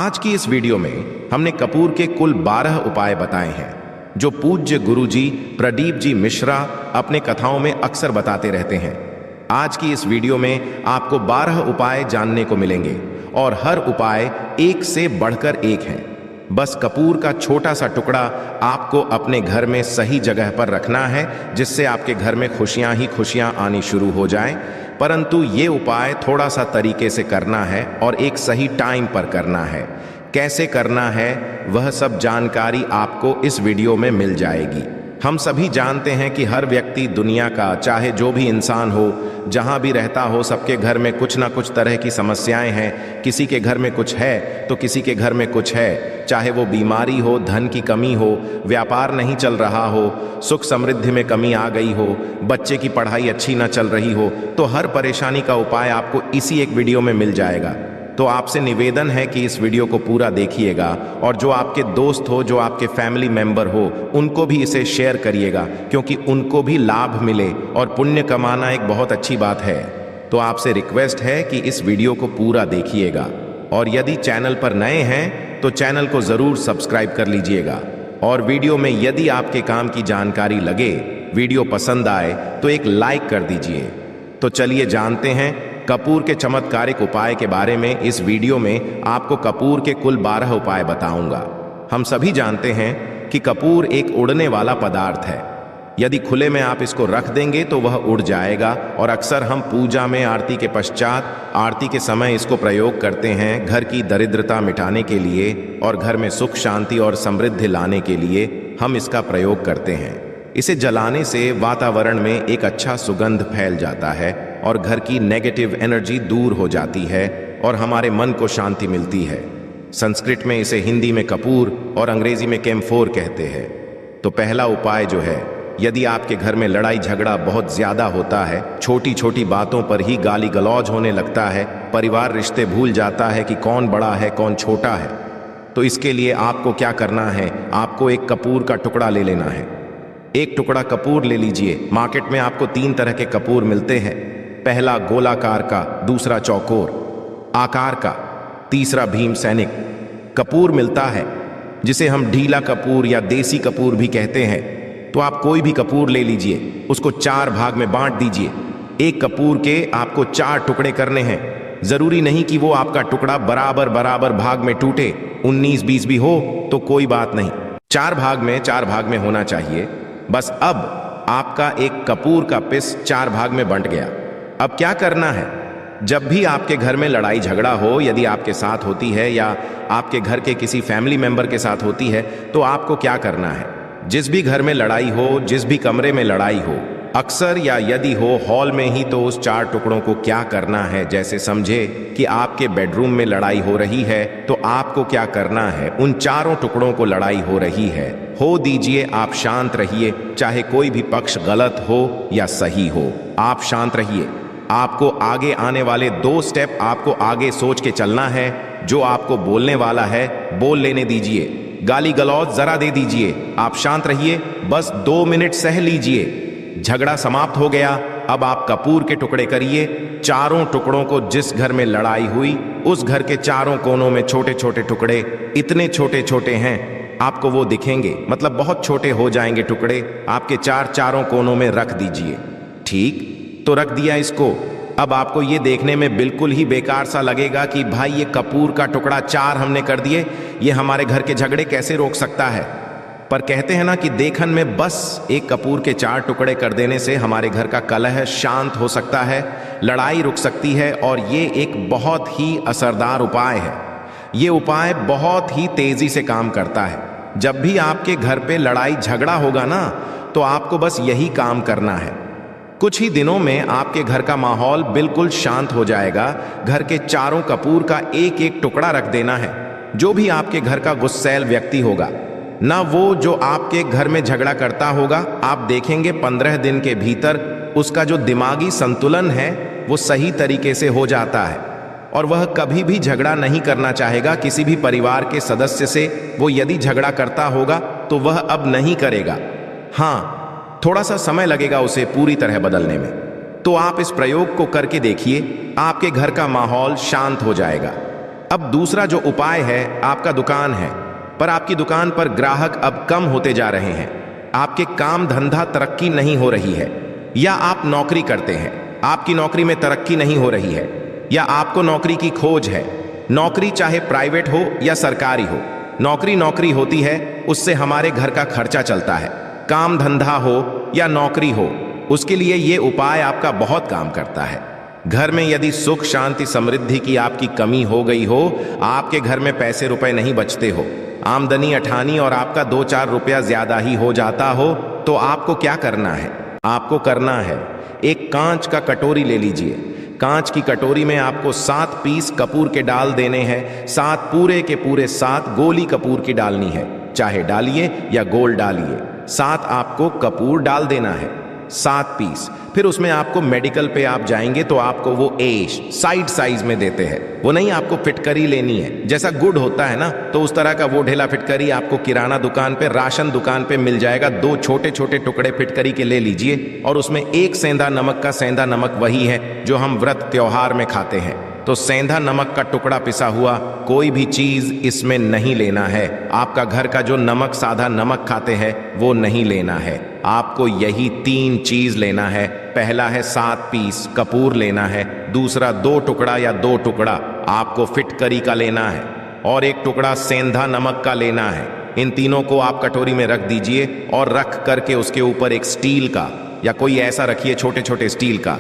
आज की इस वीडियो में हमने कपूर के कुल 12 उपाय बताए हैं जो पूज्य गुरुजी प्रदीप जी मिश्रा अपने कथाओं में अक्सर बताते रहते हैं। आज की इस वीडियो में आपको 12 उपाय जानने को मिलेंगे और हर उपाय एक से बढ़कर एक है। बस कपूर का छोटा सा टुकड़ा आपको अपने घर में सही जगह पर रखना है, जिससे आपके घर में खुशियां ही खुशियां आनी शुरू हो जाएं। परंतु ये उपाय थोड़ा सा तरीके से करना है और एक सही टाइम पर करना है। कैसे करना है वह सब जानकारी आपको इस वीडियो में मिल जाएगी। हम सभी जानते हैं कि हर व्यक्ति दुनिया का, चाहे जो भी इंसान हो, जहां भी रहता हो, सबके घर में कुछ ना कुछ तरह की समस्याएं हैं। किसी के घर में कुछ है तो किसी के घर में कुछ है, चाहे वो बीमारी हो, धन की कमी हो, व्यापार नहीं चल रहा हो, सुख समृद्धि में कमी आ गई हो, बच्चे की पढ़ाई अच्छी ना चल रही हो, तो हर परेशानी का उपाय आपको इसी एक वीडियो में मिल जाएगा। तो आपसे निवेदन है कि इस वीडियो को पूरा देखिएगा और जो आपके दोस्त हो, जो आपके फैमिली मेंबर हो, उनको भी इसे शेयर करिएगा, क्योंकि उनको भी लाभ मिले और पुण्य कमाना एक बहुत अच्छी बात है। तो आपसे रिक्वेस्ट है कि इस वीडियो को पूरा देखिएगा और यदि चैनल पर नए हैं तो चैनल को जरूर सब्सक्राइब कर लीजिएगा। और वीडियो में यदि आपके काम की जानकारी लगे, वीडियो पसंद आए तो एक लाइक कर दीजिए। तो चलिए जानते हैं कपूर के चमत्कारिक उपाय के बारे में। इस वीडियो में आपको कपूर के कुल 12 उपाय बताऊंगा। हम सभी जानते हैं कि कपूर एक उड़ने वाला पदार्थ है। यदि खुले में आप इसको रख देंगे तो वह उड़ जाएगा और अक्सर हम पूजा में, आरती के पश्चात, आरती के समय इसको प्रयोग करते हैं घर की दरिद्रता मिटाने के लिए और घर में सुख शांति और समृद्धि लाने के लिए हम इसका प्रयोग करते हैं। इसे जलाने से वातावरण में एक अच्छा सुगंध फैल जाता है और घर की नेगेटिव एनर्जी दूर हो जाती है और हमारे मन को शांति मिलती है। संस्कृत में इसे हिंदी में कपूर और अंग्रेजी में कैम्फोर कहते हैं। तो पहला उपाय जो है, यदि आपके घर में लड़ाई झगड़ा बहुत ज्यादा होता है, छोटी छोटी बातों पर ही गाली गलौज होने लगता है, परिवार रिश्ते भूल जाता है कि कौन बड़ा है कौन छोटा है, तो इसके लिए आपको क्या करना है, आपको एक कपूर का टुकड़ा ले लेना है। एक टुकड़ा कपूर ले लीजिए। मार्केट में आपको 3 तरह के कपूर मिलते हैं। पहला गोलाकार का, दूसरा चौकोर आकार का, तीसरा भीम सैनिक कपूर मिलता है, जिसे हम ढीला कपूर या देसी कपूर भी कहते हैं। तो आप कोई भी कपूर ले लीजिए, उसको 4 भाग में बांट दीजिए। एक कपूर के आपको 4 टुकड़े करने हैं। जरूरी नहीं कि वो आपका टुकड़ा बराबर बराबर भाग में टूटे, 19-20 भी हो तो कोई बात नहीं, 4 भाग में होना चाहिए। बस अब आपका एक कपूर का पिस 4 भाग में बंट गया। अब क्या करना है, जब भी आपके घर में लड़ाई झगड़ा हो, यदि आपके साथ होती है या आपके घर के किसी फैमिली मेंबर के साथ होती है, तो आपको क्या करना है, जिस भी घर में लड़ाई हो, जिस भी कमरे में लड़ाई हो, अक्सर या यदि हो हॉल में ही, तो उस 4 टुकड़ों को क्या करना है, जैसे समझे कि आपके बेडरूम में लड़ाई हो रही है, तो आपको क्या करना है, उन 4 टुकड़ों को लड़ाई हो रही है, हो दीजिए, आप शांत रहिए। चाहे कोई भी पक्ष गलत हो या सही हो, आप शांत रहिए। आपको आगे आने वाले 2 स्टेप आपको आगे सोच के चलना है। जो आपको बोलने वाला है बोल लेने दीजिए, गाली गलौज जरा दे दीजिए, आप शांत रहिए, बस 2 मिनट सह लीजिए। झगड़ा समाप्त हो गया। अब आप कपूर के टुकड़े करिए। 4 टुकड़ों को, जिस घर में लड़ाई हुई उस घर के 4 कोनों में छोटे छोटे टुकड़े, इतने छोटे छोटे हैं आपको वो दिखेंगे, मतलब बहुत छोटे हो जाएंगे टुकड़े, आपके 4 कोनों में रख दीजिए। ठीक, तो रख दिया इसको। अब आपको ये देखने में बिल्कुल ही बेकार सा लगेगा कि भाई ये कपूर का टुकड़ा 4 हमने कर दिए, ये हमारे घर के झगड़े कैसे रोक सकता है। पर कहते हैं ना कि देखन में बस एक कपूर के 4 टुकड़े कर देने से हमारे घर का कलह शांत हो सकता है, लड़ाई रुक सकती है। और ये एक बहुत ही असरदार उपाय है। ये उपाय बहुत ही तेजी से काम करता है। जब भी आपके घर पे लड़ाई झगड़ा होगा ना, तो आपको बस यही काम करना है। कुछ ही दिनों में आपके घर का माहौल बिल्कुल शांत हो जाएगा। घर के 4 कपूर का एक एक टुकड़ा रख देना है। जो भी आपके घर का गुस्सैल व्यक्ति होगा ना, वो जो आपके घर में झगड़ा करता होगा, आप देखेंगे 15 दिन के भीतर उसका जो दिमागी संतुलन है वो सही तरीके से हो जाता है और वह कभी भी झगड़ा नहीं करना चाहेगा किसी भी परिवार के सदस्य से। वो यदि झगड़ा करता होगा तो वह अब नहीं करेगा। हाँ, थोड़ा सा समय लगेगा उसे पूरी तरह बदलने में। तो आप इस प्रयोग को करके देखिए, आपके घर का माहौल शांत हो जाएगा। अब दूसरा जो उपाय है, आपका दुकान है, पर आपकी दुकान पर ग्राहक अब कम होते जा रहे हैं, आपके काम धंधा तरक्की नहीं हो रही है, या आप नौकरी करते हैं, आपकी नौकरी में तरक्की नहीं हो रही है, या आपको नौकरी की खोज है। नौकरी चाहे प्राइवेट हो या सरकारी हो, नौकरी नौकरी होती है, उससे हमारे घर का खर्चा चलता है। काम धंधा हो या नौकरी हो, उसके लिए ये उपाय आपका बहुत काम करता है। घर में यदि सुख शांति समृद्धि की आपकी कमी हो गई हो, आपके घर में पैसे रुपए नहीं बचते हो, आमदनी अठानी और आपका 2-4 रुपया ज्यादा ही हो जाता हो, तो आपको क्या करना है? आपको करना है, एक कांच का कटोरी ले लीजिए। कांच की कटोरी में आपको 7 पीस कपूर के डाल देने हैं। 7 पूरे के पूरे 7 गोली कपूर की डालनी है, चाहे डालिए या गोल डालिए। 7 आपको कपूर डाल देना है, 7 पीस। फिर उसमें आपको मेडिकल पे आप जाएंगे तो आपको वो एश साइड साइज में देते हैं, वो नहीं आपको फिटकरी लेनी है। जैसा गुड़ होता है ना, तो उस तरह का वो ढेला फिटकरी आपको किराना दुकान पे, राशन दुकान पे मिल जाएगा। 2 छोटे छोटे टुकड़े फिटकरी के ले लीजिए और उसमें 1 सेंधा नमक का, सेंधा नमक वही है जो हम व्रत त्योहार में खाते हैं, तो सेंधा नमक का टुकड़ा पिसा हुआ, कोई भी चीज इसमें नहीं लेना है। आपका घर का जो नमक, साधा नमक खाते हैं, वो नहीं लेना है। आपको यही 3 चीज लेना है। पहला है 7 पीस कपूर लेना है, दूसरा 2 टुकड़ा या 2 टुकड़ा आपको फिटकरी का लेना है, और 1 टुकड़ा सेंधा नमक का लेना है। इन तीनों को आप कटोरी में रख दीजिए और रख करके उसके ऊपर एक स्टील का या कोई ऐसा रखिए, छोटे छोटे स्टील का।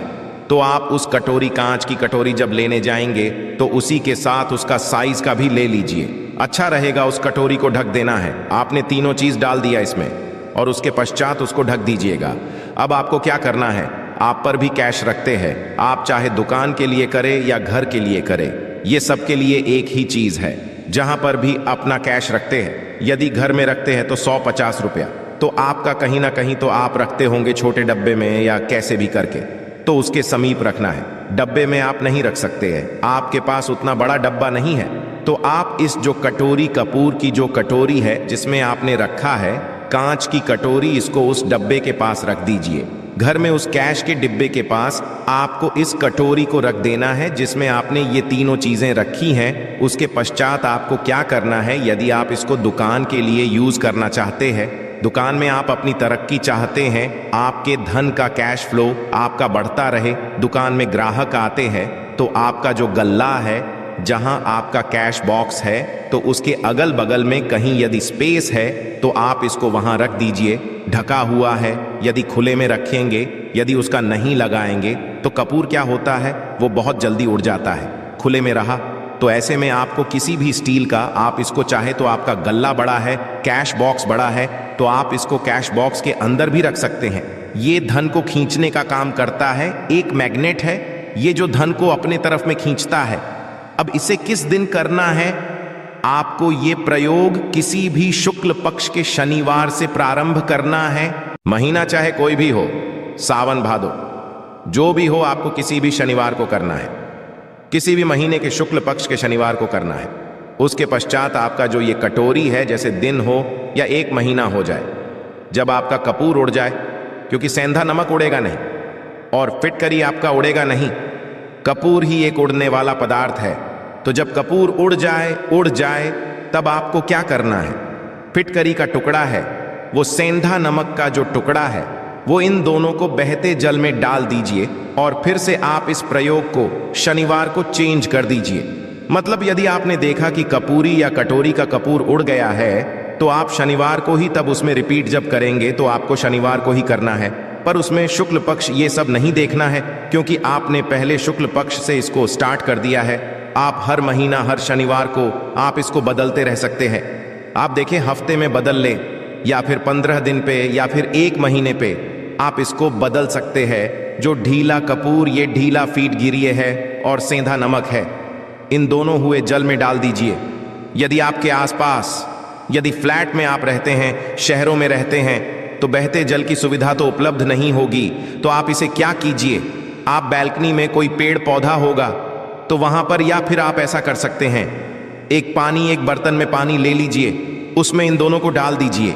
तो आप उस कटोरी, कांच की कटोरी जब लेने जाएंगे तो उसी के साथ उसका साइज का भी ले लीजिए। अच्छा रहेगा उस कटोरी को ढक देना है। आपने तीनों चीज डाल दिया इसमें और उसके पश्चात उसको ढक दीजिएगा। अब आपको क्या करना है, आप पर भी कैश रखते हैं, आप चाहे दुकान के लिए करें या घर के लिए करें, ये सबके लिए एक ही चीज है। जहां पर भी अपना कैश रखते हैं, यदि घर में रखते हैं तो 150 रुपया, तो आपका कहीं ना कहीं तो आप रखते होंगे छोटे डब्बे में या कैसे भी करके, तो उसके समीप रखना है। डब्बे में आप नहीं रख सकते हैं, आपके पास उतना बड़ा डब्बा नहीं है, तो आप इस जो कटोरी, कपूर की जो कटोरी है जिसमें आपने रखा है, कांच की कटोरी, इसको उस डब्बे के पास रख दीजिए। घर में उस कैश के डिब्बे के पास आपको इस कटोरी को रख देना है जिसमें आपने ये तीनों चीजें रखी हैं। उसके पश्चात आपको क्या करना है, यदि आप इसको दुकान के लिए यूज करना चाहते हैं, दुकान में आप अपनी तरक्की चाहते हैं, आपके धन का कैश फ्लो आपका बढ़ता रहे, दुकान में ग्राहक आते हैं, तो आपका जो गल्ला है, जहां आपका कैश बॉक्स है, तो उसके अगल बगल में कहीं यदि स्पेस है तो आप इसको वहां रख दीजिए। ढका हुआ है, यदि खुले में रखेंगे, यदि उसका नहीं लगाएंगे तो कपूर क्या होता है, वो बहुत जल्दी उड़ जाता है। खुले में रहा तो ऐसे में आपको किसी भी स्टील का, आप इसको चाहे तो आपका गल्ला बड़ा है, कैश बॉक्स बड़ा है, तो आप इसको कैश बॉक्स के अंदर भी रख सकते हैं। ये धन को खींचने का काम करता है, एक मैग्नेट है ये जो धन को अपने तरफ में खींचता है। अब इसे किस दिन करना है, आपको ये प्रयोग किसी भी शुक्ल पक्ष के शनिवार से प्रारंभ करना है। महीना चाहे कोई भी हो, सावन भादो जो भी हो, आपको किसी भी शनिवार को करना है, किसी भी महीने के शुक्ल पक्ष के शनिवार को करना है। उसके पश्चात आपका जो ये कटोरी है, जैसे दिन हो या 1 महीना हो जाए, जब आपका कपूर उड़ जाए, क्योंकि सेंधा नमक उड़ेगा नहीं और फिटकरी आपका उड़ेगा नहीं, कपूर ही एक उड़ने वाला पदार्थ है। तो जब कपूर उड़ जाए तब आपको क्या करना है, फिटकरी का टुकड़ा है, वो सेंधा नमक का जो टुकड़ा है, वो इन दोनों को बहते जल में डाल दीजिए और फिर से आप इस प्रयोग को शनिवार को चेंज कर दीजिए। मतलब यदि आपने देखा कि कपूरी या कटोरी का कपूर उड़ गया है, तो आप शनिवार को ही तब उसमें रिपीट जब करेंगे तो आपको शनिवार को ही करना है। पर उसमें शुक्ल पक्ष ये सब नहीं देखना है, क्योंकि आपने पहले शुक्ल पक्ष से इसको स्टार्ट कर दिया है। आप हर महीना, हर शनिवार को आप इसको बदलते रह सकते हैं। आप देखें, हफ्ते में बदल लें या फिर 15 दिन पे या फिर 1 महीने पे आप इसको बदल सकते हैं। जो ढीला कपूर, ये ढीला फीट गिरिए है और सेंधा नमक है, इन दोनों हुए जल में डाल दीजिए। यदि आपके आसपास, यदि फ्लैट में आप रहते हैं, शहरों में रहते हैं, तो बहते जल की सुविधा तो उपलब्ध नहीं होगी, तो आप इसे क्या कीजिए, आप बैल्कनी में कोई पेड़ पौधा होगा तो वहां पर, या फिर आप ऐसा कर सकते हैं, एक बर्तन में पानी ले लीजिए, उसमें इन दोनों को डाल दीजिए।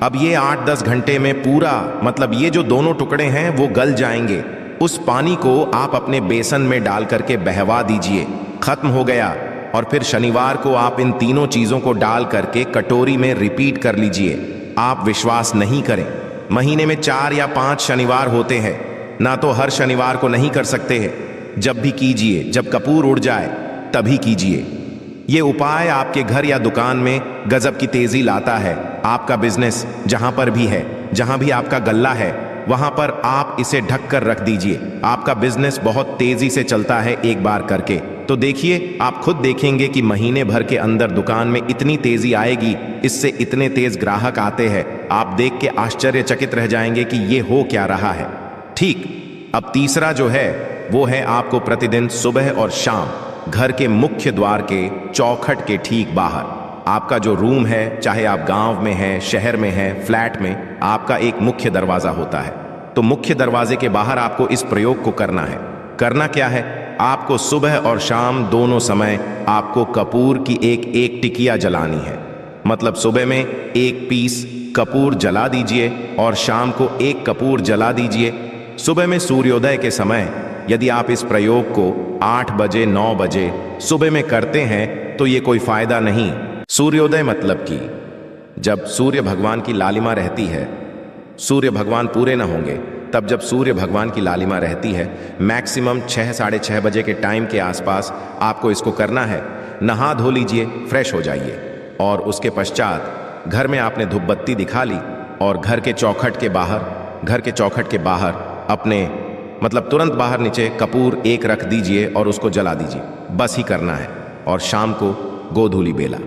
अब ये 8-10 घंटे में पूरा, मतलब ये जो दोनों टुकड़े हैं वो गल जाएंगे। उस पानी को आप अपने बेसन में डाल करके बहवा दीजिए। खत्म हो गया। और फिर शनिवार को आप इन तीनों चीजों को डाल करके कटोरी में रिपीट कर लीजिए। आप विश्वास नहीं करें, महीने में 4 या 5 शनिवार होते हैं, ना तो हर शनिवार को नहीं कर सकते हैं। जब भी कीजिए, जब कपूर उड़ जाए तभी कीजिए। ये उपाय आपके घर या दुकान में गजब की तेजी लाता है। आपका बिजनेस जहां पर भी है, जहां भी आपका गल्ला है, वहां पर आप इसे ढक कर रख दीजिए। आपका बिजनेस बहुत तेजी से चलता है एक बार करके। तो देखिए, आप खुद देखेंगे कि महीने भर के अंदर दुकान में इतनी तेजी आएगी, इससे इतने तेज ग्राहक आते हैं, आप देख के आश्चर्यचकित रह जाएंगे कि ये हो क्या रहा है। ठीक, अब तीसरा जो है वो है आपको प्रतिदिन सुबह और शाम घर के मुख्य द्वार के चौखट के ठीक बाहर, आपका जो रूम है, चाहे आप गांव में हैं, शहर में हैं, फ्लैट में, आपका एक मुख्य दरवाजा होता है। तो मुख्य दरवाजे के बाहर आपको इस प्रयोग को करना है। करना क्या है? आपको सुबह और शाम दोनों समय आपको कपूर की एक टिकिया जलानी है। मतलब सुबह में 1 पीस कपूर जला दीजिए और शाम को 1 कपूर जला दीजिए। सुबह में सूर्योदय के समय यदि आप इस प्रयोग को 8 बजे 9 बजे सुबह में करते हैं तो ये कोई फायदा नहीं। सूर्योदय मतलब कि जब सूर्य भगवान की लालिमा रहती है, सूर्य भगवान पूरे ना होंगे, तब जब सूर्य भगवान की लालिमा रहती है, मैक्सिमम 6 साढ़े 6 बजे के टाइम के आसपास आपको इसको करना है। नहा धो लीजिए, फ्रेश हो जाइए और उसके पश्चात घर में आपने धूप बत्ती दिखा ली और घर के चौखट के बाहर अपने मतलब तुरंत बाहर नीचे कपूर 1 रख दीजिए और उसको जला दीजिए। बस ही करना है। और शाम को गोधूली बेला,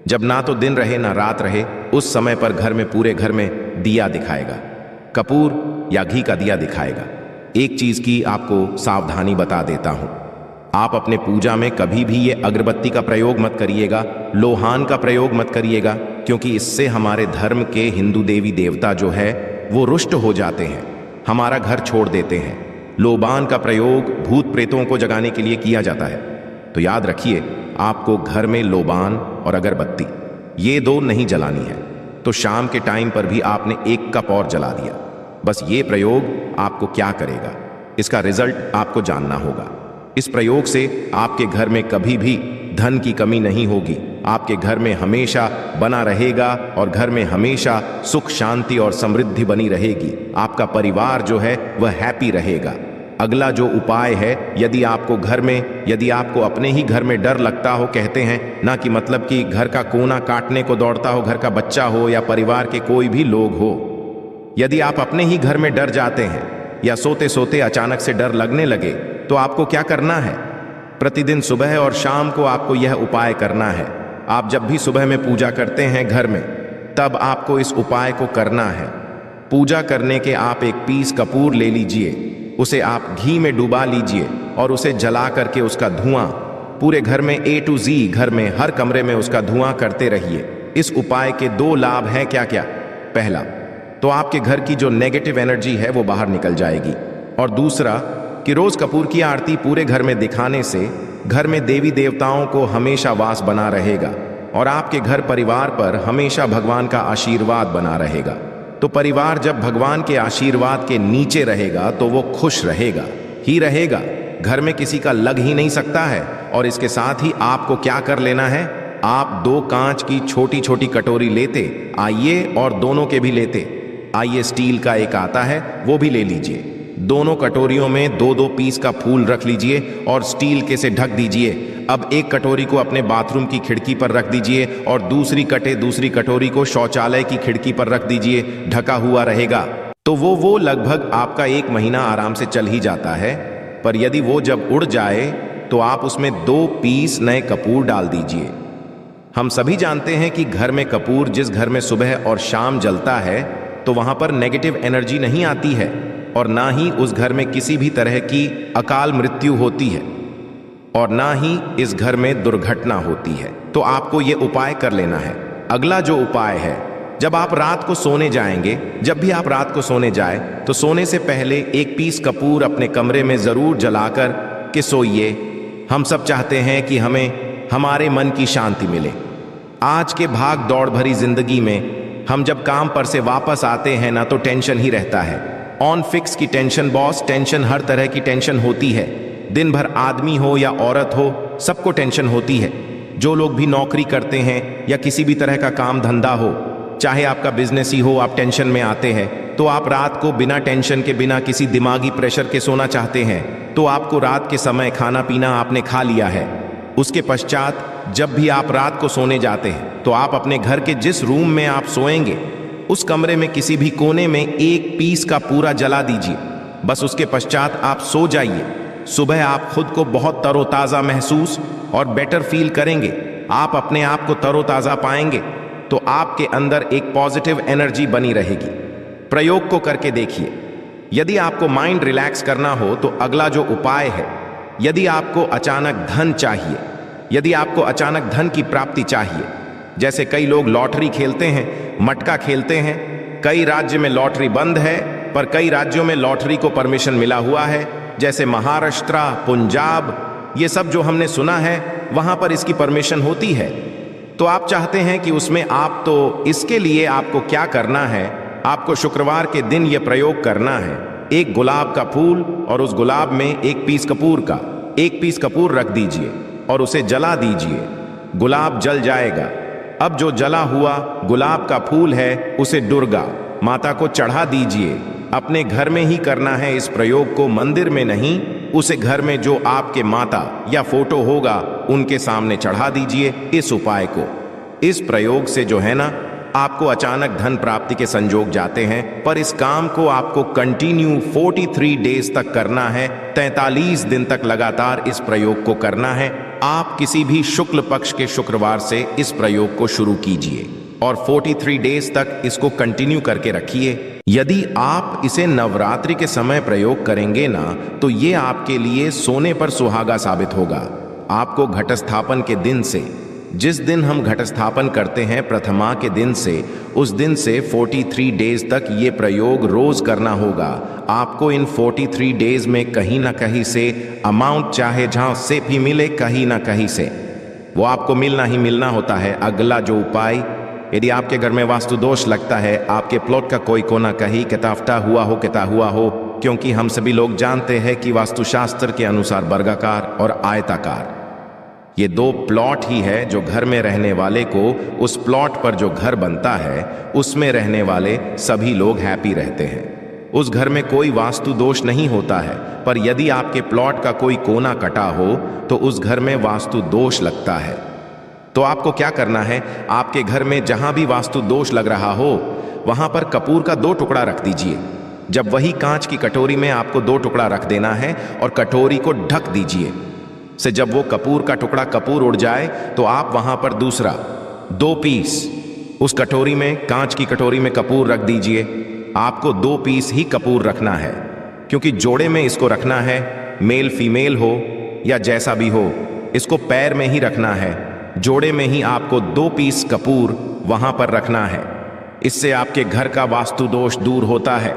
जब ना तो दिन रहे ना रात रहे, उस समय पर घर में पूरे घर में दिया दिखाएगा, कपूर या घी का दिया दिखाएगा। एक चीज की आपको सावधानी बता देता हूं, आप अपने पूजा में कभी भी ये अगरबत्ती का प्रयोग मत करिएगा, लोहान का प्रयोग मत करिएगा, क्योंकि इससे हमारे धर्म के हिंदू देवी देवता जो है वो रुष्ट हो जाते हैं, हमारा घर छोड़ देते हैं। लोबान का प्रयोग भूत प्रेतों को जगाने के लिए किया जाता है। तो याद रखिए, आपको घर में लोबान और अगरबत्ती ये 2 नहीं जलानी है। तो शाम के टाइम पर भी आपने 1 कप और जला दिया। बस ये प्रयोग आपको क्या करेगा, इसका रिजल्ट आपको जानना होगा। इस प्रयोग से आपके घर में कभी भी धन की कमी नहीं होगी, आपके घर में हमेशा बना रहेगा और घर में हमेशा सुख शांति और समृद्धि बनी रहेगी। आपका परिवार जो है वह हैप्पी रहेगा। अगला जो उपाय है, यदि आपको अपने ही घर में डर लगता हो, कहते हैं ना कि मतलब कि घर का कोना काटने को दौड़ता हो, घर का बच्चा हो या परिवार के कोई भी लोग हो, यदि आप अपने ही घर में डर जाते हैं या सोते सोते अचानक से डर लगने लगे, तो आपको क्या करना है? प्रतिदिन सुबह और शाम को आपको यह उपाय करना है। आप जब भी सुबह में पूजा करते हैं घर में, तब आपको इस उपाय को करना है। पूजा करने के आप 1 पीस कपूर ले लीजिए, उसे आप घी में डुबा लीजिए और उसे जला करके उसका धुआं पूरे घर में A to Z, घर में हर कमरे में उसका धुआं करते रहिए। इस उपाय के 2 लाभ हैं क्या क्या? पहला तो आपके घर की जो नेगेटिव एनर्जी है वो बाहर निकल जाएगी, और दूसरा कि रोज कपूर की आरती पूरे घर में दिखाने से घर में देवी देवताओं को हमेशा वास बना रहेगा और आपके घर परिवार पर हमेशा भगवान का आशीर्वाद बना रहेगा। तो परिवार जब भगवान के आशीर्वाद के नीचे रहेगा तो वो खुश रहेगा ही रहेगा, घर में किसी का लग ही नहीं सकता है। और इसके साथ ही आपको क्या कर लेना है, आप 2 कांच की छोटी छोटी कटोरी लेते आइए और दोनों के भी लेते आइए, स्टील का एक आता है वो भी ले लीजिए। दोनों कटोरियों में 2-2 पीस का फूल रख लीजिए और स्टील के से ढक दीजिए। अब एक कटोरी को अपने बाथरूम की खिड़की पर रख दीजिए और दूसरी कटोरी को शौचालय की खिड़की पर रख दीजिए, ढका हुआ रहेगा। तो वो लगभग आपका 1 महीना आराम से चल ही जाता है। पर यदि वो जब उड़ जाए तो आप उसमें 2 पीस नए कपूर डाल दीजिए। हम सभी जानते हैं कि घर में कपूर जिस घर में सुबह और शाम जलता है तो वहां पर नेगेटिव एनर्जी नहीं आती है और ना ही उस घर में किसी भी तरह की अकाल मृत्यु होती है और ना ही इस घर में दुर्घटना होती है। तो आपको ये उपाय कर लेना है। अगला जो उपाय है, जब आप रात को सोने जाएंगे, जब भी आप रात को सोने जाए तो सोने से पहले 1 पीस कपूर अपने कमरे में जरूर जलाकर के सोइए। हम सब चाहते हैं कि हमें हमारे मन की शांति मिले। आज के भाग दौड़ भरी जिंदगी में हम जब काम पर से वापस आते हैं ना, तो टेंशन ही रहता है। ऑन फिक्स की टेंशन, बॉस टेंशन, हर तरह की टेंशन होती है। दिन भर आदमी हो या औरत हो, सबको टेंशन होती है। जो लोग भी नौकरी करते हैं या किसी भी तरह का काम धंधा हो, चाहे आपका बिजनेस ही हो, आप टेंशन में आते हैं तो आप रात को बिना टेंशन के, बिना किसी दिमागी प्रेशर के सोना चाहते हैं। तो आपको रात के समय खाना पीना आपने खा लिया है। उसके पश्चात जब भी आप रात को सोने जाते हैं तो आप अपने घर के जिस रूम में आप सोएंगे उस कमरे में किसी भी कोने में एक पीस का पूरा जला दीजिए। बस उसके पश्चात आप सो जाइए। सुबह आप खुद को बहुत तरोताज़ा महसूस और बेटर फील करेंगे। आप अपने आप को तरोताज़ा पाएंगे तो आपके अंदर एक पॉजिटिव एनर्जी बनी रहेगी। प्रयोग को करके देखिए। यदि आपको माइंड रिलैक्स करना हो तो अगला जो उपाय है, यदि आपको अचानक धन चाहिए, यदि आपको अचानक धन की प्राप्ति चाहिए, जैसे कई लोग लॉटरी खेलते हैं, मटका खेलते हैं। कई राज्य में लॉटरी बंद है पर कई राज्यों में लॉटरी को परमिशन मिला हुआ है, जैसे महाराष्ट्र, पंजाब, ये सब जो हमने सुना है वहां पर इसकी परमिशन होती है। तो आप चाहते हैं कि उसमें आप, तो इसके लिए आपको क्या करना है, आपको शुक्रवार के दिन यह प्रयोग करना है। एक गुलाब का फूल और उस गुलाब में एक पीस कपूर रख दीजिए और उसे जला दीजिए। गुलाब जल जाएगा। अब जो जला हुआ गुलाब का फूल है उसे दुर्गा माता को चढ़ा दीजिए। अपने घर में ही करना है इस प्रयोग को, मंदिर में नहीं। उसे घर में जो आपके माता या फोटो होगा उनके सामने चढ़ा दीजिए इस उपाय को। इस प्रयोग से जो है ना, आपको अचानक धन प्राप्ति के संजोग जाते हैं। पर इस काम को आपको कंटिन्यू 43 डेज तक करना है। 43 दिन तक लगातार इस प्रयोग को करना है। आप किसी भी शुक्ल पक्ष के शुक्रवार से इस प्रयोग को शुरू कीजिए और 43 डेज तक इसको कंटिन्यू करके रखिए। यदि आप इसे नवरात्रि के समय प्रयोग करेंगे ना, तो ये आपके लिए सोने पर सुहागा साबित होगा। आपको घट स्थापन के दिन से, जिस दिन हम घट स्थापन करते हैं प्रथमा के दिन से, उस दिन से 43 डेज तक ये प्रयोग रोज करना होगा। आपको इन 43 डेज में कहीं ना कहीं से अमाउंट, चाहे जहां से भी मिले, कहीं ना कहीं से वो आपको मिलना ही मिलना होता है। अगला जो उपाय, यदि आपके घर में वास्तु दोष लगता है, आपके प्लॉट का कोई कोना कहीं किताफटा हुआ हो, क्योंकि हम सभी लोग जानते हैं कि वास्तुशास्त्र के अनुसार वर्गाकार और आयताकार ये 2 प्लॉट ही है जो घर में रहने वाले को, उस प्लॉट पर जो घर बनता है उसमें रहने वाले सभी लोग हैप्पी रहते हैं। उस घर में कोई वास्तु दोष नहीं होता है। पर यदि आपके प्लॉट का कोई कोना कटा हो तो उस घर में वास्तु दोष लगता है। तो आपको क्या करना है, आपके घर में जहां भी वास्तु दोष लग रहा हो वहां पर कपूर का 2 टुकड़ा रख दीजिए। जब वही कांच की कटोरी में आपको 2 टुकड़ा रख देना है और कटोरी को ढक दीजिए से जब वो कपूर का टुकड़ा कपूर उड़ जाए तो आप वहां पर दूसरा 2 पीस उस कटोरी में, कांच की कटोरी में कपूर रख दीजिए। आपको 2 पीस ही कपूर रखना है, क्योंकि जोड़े में इसको रखना है। मेल फीमेल हो या जैसा भी हो, इसको पैर में ही रखना है। जोड़े में ही आपको 2 पीस कपूर वहां पर रखना है। इससे आपके घर का वास्तु दोष दूर होता है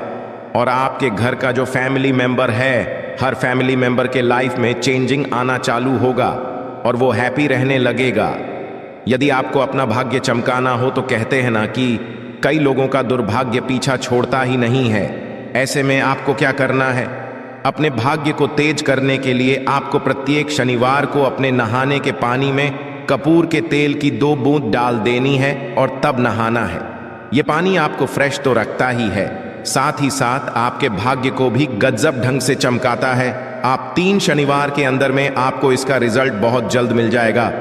और आपके घर का जो फैमिली मेंबर है, हर फैमिली मेंबर के लाइफ में चेंजिंग आना चालू होगा और वो हैप्पी रहने लगेगा। यदि आपको अपना भाग्य चमकाना हो तो कहते हैं ना कि कई लोगों का दुर्भाग्य पीछा छोड़ता ही नहीं है। ऐसे में आपको क्या करना है, अपने भाग्य को तेज करने के लिए आपको प्रत्येक शनिवार को अपने नहाने के पानी में कपूर के तेल की 2 बूंद डाल देनी है और तब नहाना है। ये पानी आपको फ्रेश तो रखता ही है, साथ ही साथ आपके भाग्य को भी गजब ढंग से चमकाता है। आप 3 शनिवार के अंदर में आपको इसका रिजल्ट बहुत जल्द मिल जाएगा।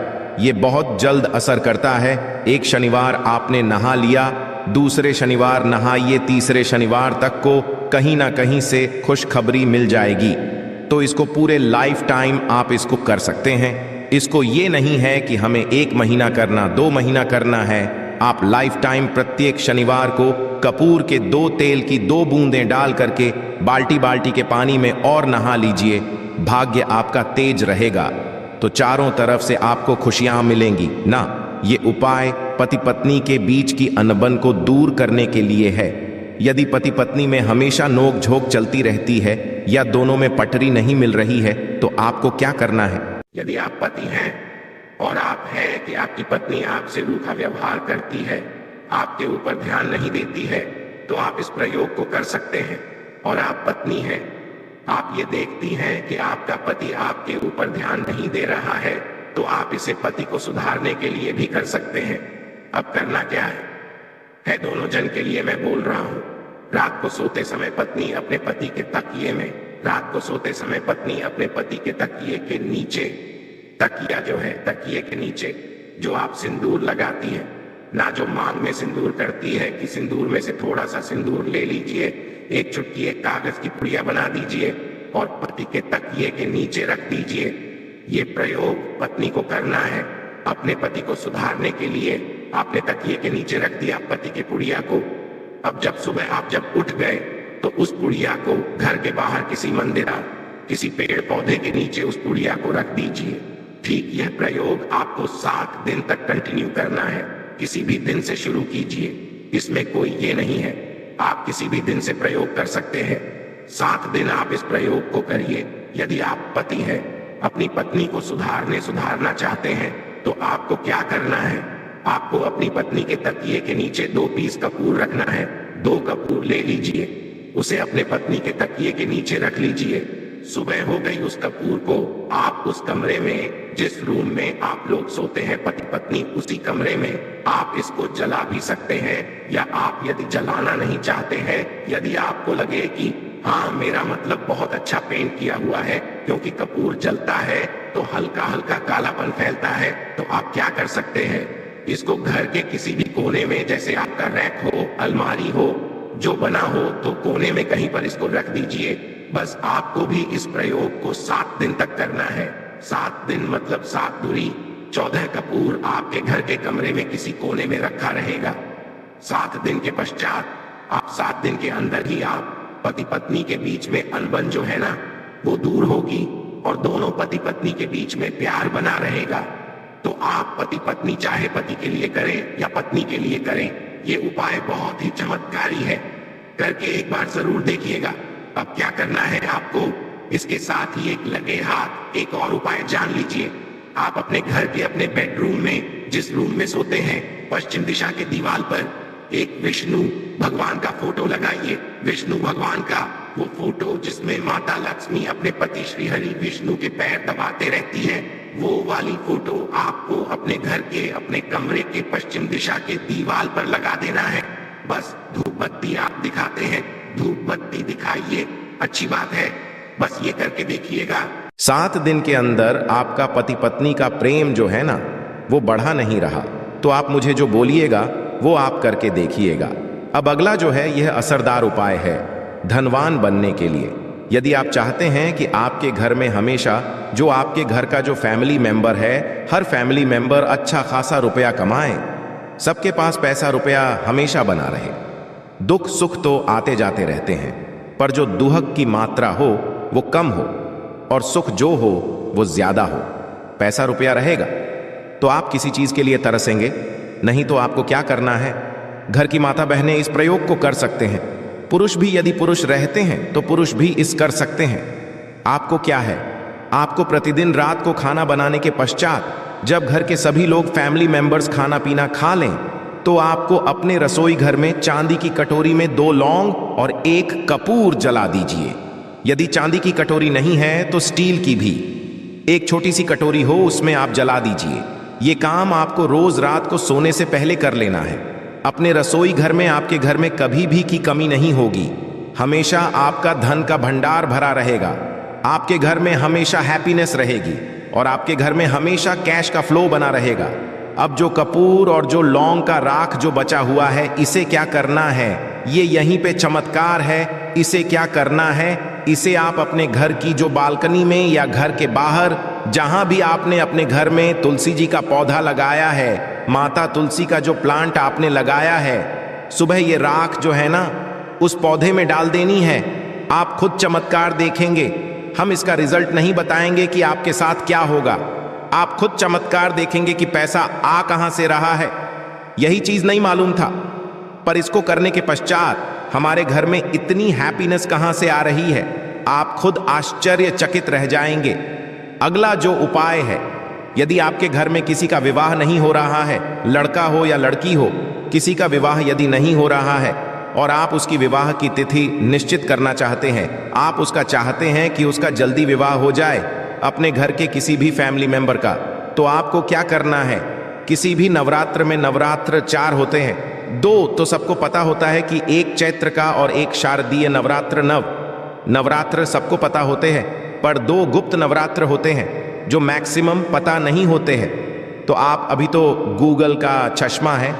ये बहुत जल्द असर करता है। एक शनिवार आपने नहा लिया, दूसरे शनिवार नहाइए, तीसरे शनिवार तक को कहीं ना कहीं से खुशखबरी मिल जाएगी। तो इसको पूरे लाइफ टाइम आप इसको कर सकते हैं। इसको ये नहीं है कि हमें 1 महीना करना, 2 महीना करना है। आप लाइफ टाइम प्रत्येक शनिवार को कपूर के 2 तेल की 2 बूंदें डाल करके बाल्टी बाल्टी के पानी में और नहा लीजिए। भाग्य आपका तेज रहेगा तो चारों तरफ से आपको खुशियां मिलेंगी ना। ये उपाय पति पत्नी के बीच की अनबन को दूर करने के लिए है। यदि पति पत्नी में हमेशा नोक झोंक चलती रहती है या दोनों में पटरी नहीं मिल रही है तो आपको क्या करना है। यदि आप पति हैं और आप है कि आपकी पत्नी आपसे रूखा व्यवहार करती है, आपके ऊपर ध्यान नहीं देती है, तो आप इस प्रयोग को कर सकते हैं। और आप पत्नी हैं आप ये देखती हैं कि आपका पति आपके ऊपर ध्यान नहीं दे रहा है, तो आप इसे पति को सुधारने के लिए भी कर सकते हैं। अब करना क्या है दोनों जन के लिए मैं बोल रहा हूँ। रात को सोते समय पत्नी अपने पति के तकिए में, रात को सोते समय पत्नी अपने पति के तकिए के नीचे, तकिया जो है तकिए के नीचे जो आप सिंदूर लगाती है, ना जो मांग में सिंदूर करती है कि सिंदूर में से थोड़ा सा सिंदूर ले लीजिए, एक चुटकी एक कागज की पुड़िया बना दीजिए और पति के तकिए के नीचे रख दीजिए। ये प्रयोग पत्नी को करना है अपने पति को सुधारने के लिए। आपने तकिए के नीचे रख दिया पति की पुड़िया को। अब जब सुबह आप जब उठ गए तो उस पुड़िया को घर के बाहर किसी मंदिर, किसी पेड़ पौधे के नीचे उस पुड़िया को रख दीजिए। ठीक यह प्रयोग आपको 7 दिन तक कंटिन्यू करना है। किसी भी दिन से शुरू कीजिए, इसमें कोई ये नहीं है, आप किसी भी दिन से प्रयोग कर सकते हैं। 7 दिन आप इस प्रयोग को करिए। यदि आप पति हैं, अपनी पत्नी को सुधारना चाहते हैं, तो आपको क्या करना है, आपको अपनी पत्नी के तकिए के नीचे 2 पीस कपूर रखना है। 2 कपूर ले लीजिए, उसे अपने पत्नी के तकिए के नीचे रख लीजिए। सुबह हो गई, उस कपूर को आप उस कमरे में, जिस रूम में आप लोग सोते हैं पति पत्नी, उसी कमरे में आप इसको जला भी सकते हैं। या आप यदि जलाना नहीं चाहते हैं, यदि आपको लगे कि हाँ मेरा मतलब बहुत अच्छा पेंट किया हुआ है, क्योंकि कपूर जलता है तो हल्का हल्का कालापन फैलता है, तो आप क्या कर सकते हैं, इसको घर के किसी भी कोने में, जैसे आपका रैक हो, अलमारी हो, जो बना हो, तो कोने में कहीं पर इसको रख दीजिए। बस आपको भी इस प्रयोग को 7 दिन तक करना है। 7 दिन मतलब 7 दूरी 14 कपूर आपके घर के कमरे में किसी कोने में रखा रहेगा। 7 दिन के पश्चात, आप 7 दिन के अंदर ही आप पति पत्नी के बीच में अनबन जो है ना, वो दूर होगी और दोनों पति पत्नी के बीच में प्यार बना रहेगा। तो आप पति पत्नी चाहे पति के लिए करें या पत्नी के लिए करें, ये उपाय बहुत ही चमत्कारी है, करके एक बार जरूर देखिएगा। अब क्या करना है आपको, इसके साथ ही एक लगे हाथ एक और उपाय जान लीजिए। आप अपने घर के अपने बेडरूम में, जिस रूम में सोते हैं, पश्चिम दिशा के दीवार पर एक विष्णु भगवान का फोटो लगाइए। विष्णु भगवान का वो फोटो जिसमें माता लक्ष्मी अपने पति श्री हरि विष्णु के पैर दबाते रहती है, वो वाली फोटो आपको अपने घर के अपने कमरे के पश्चिम दिशा के दीवार पर लगा देना है। बस धूप बत्ती आप दिखाते हैं, धूप बत्ती दिखाइए, अच्छी बात है, बस ये करके देखिएगा। 7 दिन के अंदर आपका पति पत्नी का प्रेम जो है ना, वो बढ़ा नहीं रहा, तो आप मुझे जो बोलिएगा वो आप करके देखिएगा। अब अगला जो है, यह असरदार उपाय है धनवान बनने के लिए। यदि आप चाहते हैं कि आपके घर में हमेशा जो आपके घर का जो फैमिली मेंबर है, हर फैमिली मेंबर अच्छा खासा रुपया कमाए, सबके पास पैसा रुपया हमेशा बना रहे, दुख सुख तो आते जाते रहते हैं, पर जो दुहक की मात्रा हो वो कम हो और सुख जो हो वो ज्यादा हो, पैसा रुपया रहेगा तो आप किसी चीज के लिए तरसेंगे नहीं। तो आपको क्या करना है, घर की माता बहनें इस प्रयोग को कर सकते हैं, पुरुष भी यदि पुरुष रहते हैं तो पुरुष भी इस कर सकते हैं। आपको क्या है, आपको प्रतिदिन रात को खाना बनाने के पश्चात जब घर के सभी लोग फैमिली मेंबर्स खाना पीना खा लें, तो आपको अपने रसोई घर में चांदी की कटोरी में 2 लौंग और 1 कपूर जला दीजिए। यदि चांदी की कटोरी नहीं है तो स्टील की भी एक छोटी सी कटोरी हो, उसमें आप जला दीजिए। ये काम आपको रोज रात को सोने से पहले कर लेना है। अपने रसोई घर में, आपके घर में कभी भी की कमी नहीं होगी, हमेशा आपका धन का भंडार भरा रहेगा, आपके घर में हमेशा हैप्पीनेस रहेगी और आपके घर में हमेशा कैश का फ्लो बना रहेगा। अब जो कपूर और जो लौंग का राख जो बचा हुआ है, इसे क्या करना है, ये यहीं पे चमत्कार है। इसे क्या करना है, इसे आप अपने घर की जो बालकनी में या घर के बाहर, जहां भी आपने अपने घर में तुलसी जी का पौधा लगाया है, माता तुलसी का जो प्लांट आपने लगाया है, सुबह ये राख जो है ना, उस पौधे में डाल देनी है। आप खुद चमत्कार देखेंगे, हम इसका रिजल्ट नहीं बताएंगे कि आपके साथ क्या होगा, आप खुद चमत्कार देखेंगे कि पैसा आ कहां से रहा है। यही चीज नहीं मालूम था, पर इसको करने के पश्चात हमारे घर में इतनी हैप्पीनेस कहां से आ रही है, आप खुद आश्चर्यचकित रह जाएंगे। अगला जो उपाय है, यदि आपके घर में किसी का विवाह नहीं हो रहा है, लड़का हो या लड़की हो, किसी का विवाह यदि नहीं हो रहा है, और आप उसकी विवाह की तिथि निश्चित करना चाहते हैं, आप उसका चाहते हैं कि उसका जल्दी विवाह हो जाए अपने घर के किसी भी फैमिली मेंबर का, तो आपको क्या करना है? किसी भी नवरात्र में नवरात्र 4 होते हैं, 2 तो सबको पता होता है कि एक चैत्र का और एक शारदीय नवरात्र नवरात्र सबको पता होते हैं, पर 2 गुप्त नवरात्र होते हैं जो मैक्सिमम पता नहीं होते हैं। तो आप अभी तो गूगल का चश्मा है,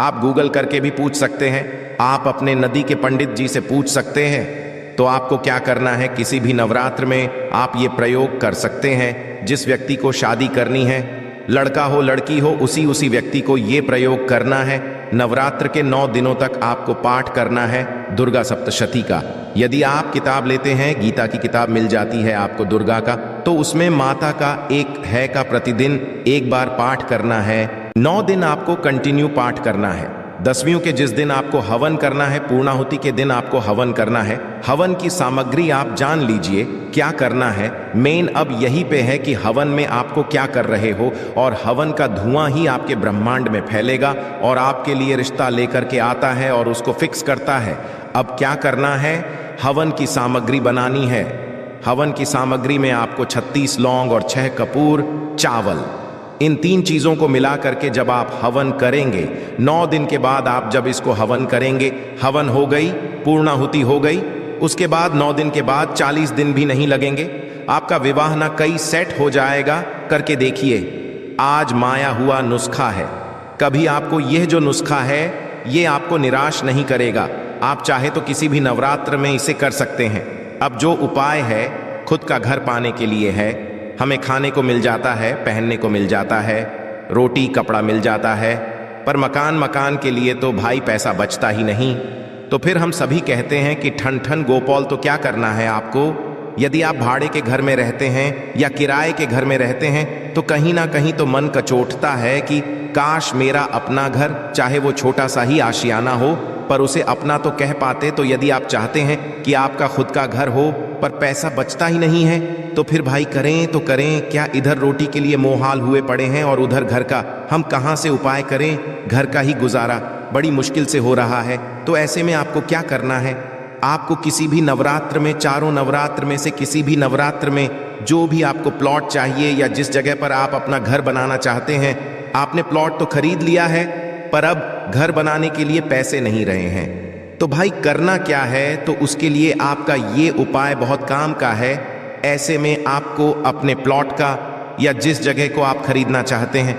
आप गूगल करके भी पूछ सकते हैं, आप अपने नदी के पंडित जी से पूछ सकते हैं। तो आपको क्या करना है, किसी भी नवरात्र में आप ये प्रयोग कर सकते हैं। जिस व्यक्ति को शादी करनी है, लड़का हो लड़की हो, उसी व्यक्ति को ये प्रयोग करना है। नवरात्र के 9 दिनों तक आपको पाठ करना है दुर्गा सप्तशती का। यदि आप किताब लेते हैं, गीता की किताब मिल जाती है आपको दुर्गा का, तो उसमें माता का एक है का प्रतिदिन एक बार पाठ करना है। 9 दिन आपको कंटिन्यू पाठ करना है। 10वीं के जिस दिन आपको हवन करना है, पूर्णाहुति के दिन आपको हवन करना है। हवन की सामग्री आप जान लीजिए क्या करना है। मेन अब यही पे है कि हवन में आपको क्या कर रहे हो, और हवन का धुआं ही आपके ब्रह्मांड में फैलेगा और आपके लिए रिश्ता लेकर के आता है और उसको फिक्स करता है। अब क्या करना है, हवन की सामग्री बनानी है। हवन की सामग्री में आपको 36 लौंग और 6 कपूर, चावल, इन 3 चीजों को मिला करके जब आप हवन करेंगे, 9 दिन के बाद आप जब इसको हवन करेंगे, हवन हो गई, पूर्णाहुति हो गई, उसके बाद 9 दिन के बाद 40 दिन भी नहीं लगेंगे, आपका विवाह ना कई सेट हो जाएगा। करके देखिए, आज माया हुआ नुस्खा है। कभी आपको यह जो नुस्खा है ये आपको निराश नहीं करेगा। आप चाहे तो किसी भी नवरात्र में इसे कर सकते हैं। अब जो उपाय है खुद का घर पाने के लिए है। हमें खाने को मिल जाता है, पहनने को मिल जाता है, रोटी कपड़ा मिल जाता है, पर मकान के लिए तो भाई पैसा बचता ही नहीं। तो फिर हम सभी कहते हैं कि ठन ठन गोपाल। तो क्या करना है आपको, यदि आप भाड़े के घर में रहते हैं या किराए के घर में रहते हैं, तो कहीं ना कहीं तो मन कचोटता है कि काश मेरा अपना घर, चाहे वो छोटा सा ही आशियाना हो, पर उसे अपना तो कह पाते। तो यदि आप चाहते हैं कि आपका खुद का घर हो पर पैसा बचता ही नहीं है, तो फिर भाई करें तो करें क्या। इधर रोटी के लिए मोहाल हुए पड़े हैं और उधर घर का हम कहां से उपाय करें। घर का ही गुजारा बड़ी मुश्किल से हो रहा है। तो ऐसे में आपको क्या करना है, आपको किसी भी नवरात्र में, चारों नवरात्र में से किसी भी नवरात्र में जो भी आपको प्लॉट चाहिए या जिस जगह पर आप अपना घर बनाना चाहते हैं, आपने प्लॉट तो खरीद लिया है पर अब घर बनाने के लिए पैसे नहीं रहे हैं, तो भाई करना क्या है। तो उसके लिए आपका ये उपाय बहुत काम का है। ऐसे में आपको अपने प्लॉट का या जिस जगह को आप खरीदना चाहते हैं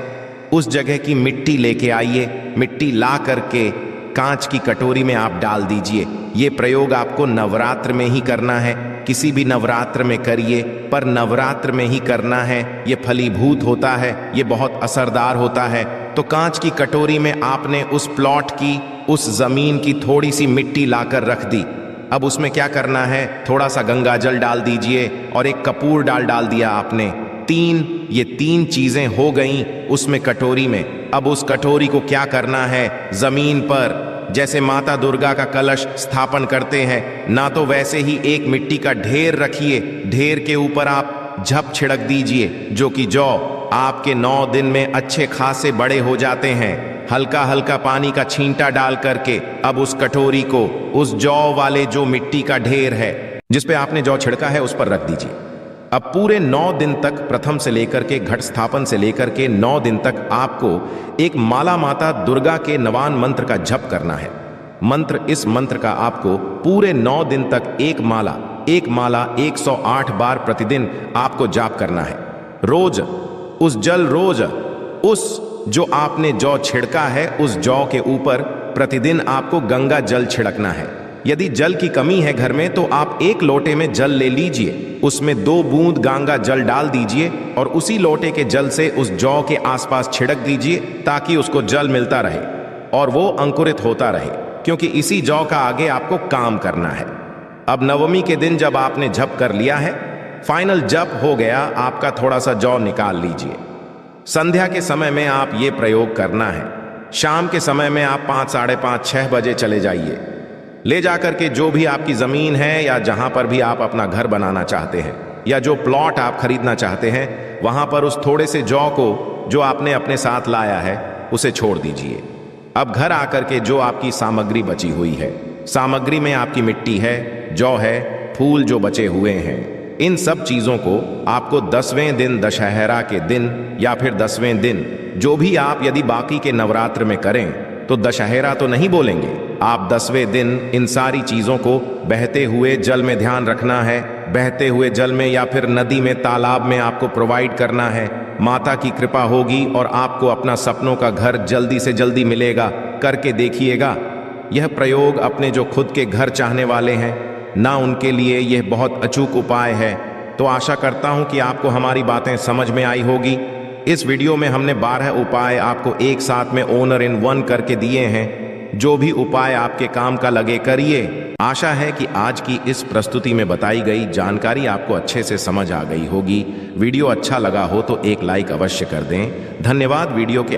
उस जगह की मिट्टी लेके आइए। मिट्टी ला करके कांच की कटोरी में आप डाल दीजिए। ये प्रयोग आपको नवरात्र में ही करना है, किसी भी नवरात्र में करिए, पर नवरात्र में ही करना है। ये फलीभूत होता है, ये बहुत असरदार होता है। तो कांच की कटोरी में आपने उस प्लॉट की, उस जमीन की थोड़ी सी मिट्टी लाकर रख दी। अब उसमें क्या करना है, थोड़ा सा गंगा जल डाल दीजिए और एक कपूर डाल दिया आपने। ये 3 चीजें हो गई उसमें कटोरी में। अब उस कटोरी को क्या करना है, जमीन पर जैसे माता दुर्गा का कलश स्थापन करते हैं ना, तो वैसे ही एक मिट्टी का ढेर रखिए। ढेर के ऊपर आप झप छिड़क दीजिए, जो कि जौ आपके 9 दिन में अच्छे खासे बड़े हो जाते हैं। हल्का हल्का पानी का छींटा डाल करके अब उस कटोरी को उस जौ वाले जो मिट्टी का ढेर है जिसपे आपने जौ छिड़का है उस पर रख दीजिए। अब पूरे 9 दिन तक, प्रथम से लेकर के घट स्थापन से लेकर के 9 दिन तक आपको एक माला माता दुर्गा के नवान मंत्र का जप करना है। इस मंत्र का आपको पूरे 9 दिन तक एक माला 108 बार प्रतिदिन आपको जाप करना है। रोज उस जो आपने जौ छिड़का है उस जौ के ऊपर प्रतिदिन आपको गंगा जल छिड़कना है। यदि जल की कमी है घर में तो आप एक लोटे में जल ले लीजिए, उसमें 2 बूंद गंगा जल डाल दीजिए और उसी लोटे के जल से उस जौ के आसपास छिड़क दीजिए, ताकि उसको जल मिलता रहे और वो अंकुरित होता रहे, क्योंकि इसी जौ का आगे आपको काम करना है। अब नवमी के दिन जब आपने जप कर लिया है, फाइनल जप हो गया आपका, थोड़ा सा जौ निकाल लीजिए। संध्या के समय में आप ये प्रयोग करना है। शाम के समय में आप 5, साढ़े 5, 6 बजे चले जाइए, ले जाकर के जो भी आपकी जमीन है या जहां पर भी आप अपना घर बनाना चाहते हैं या जो प्लॉट आप खरीदना चाहते हैं, वहां पर उस थोड़े से जौ को जो आपने अपने साथ लाया है उसे छोड़ दीजिए। अब घर आकर के जो आपकी सामग्री बची हुई है सामग्री में आपकी मिट्टी है, जौ है, फूल जो बचे हुए हैं। इन सब चीजों को आपको 10वें दिन दशहरा के दिन या फिर 10वें दिन जो भी आप यदि बाकी के नवरात्र में करें तो दशहरा तो नहीं बोलेंगे, आप 10वें दिन इन सारी चीजों को बहते हुए जल में ध्यान रखना है। बहते हुए जल में या फिर नदी में, तालाब में आपको प्रोवाइड करना है। माता की कृपा होगी और आपको अपना सपनों का घर जल्दी से जल्दी मिलेगा। करके देखिएगा। यह प्रयोग अपने जो खुद के घर चाहने वाले हैं ना, उनके लिए यह बहुत अचूक उपाय है। तो आशा करता हूं कि आपको हमारी बातें समझ में आई होगी। इस वीडियो में हमने 12 उपाय आपको एक साथ में ओनर इन वन करके दिए हैं। जो भी उपाय आपके काम का लगे करिए। आशा है कि आज की इस प्रस्तुति में बताई गई जानकारी आपको अच्छे से समझ आ गई होगी। वीडियो अच्छा लगा हो तो एक लाइक अवश्य कर दें। धन्यवाद। वीडियो के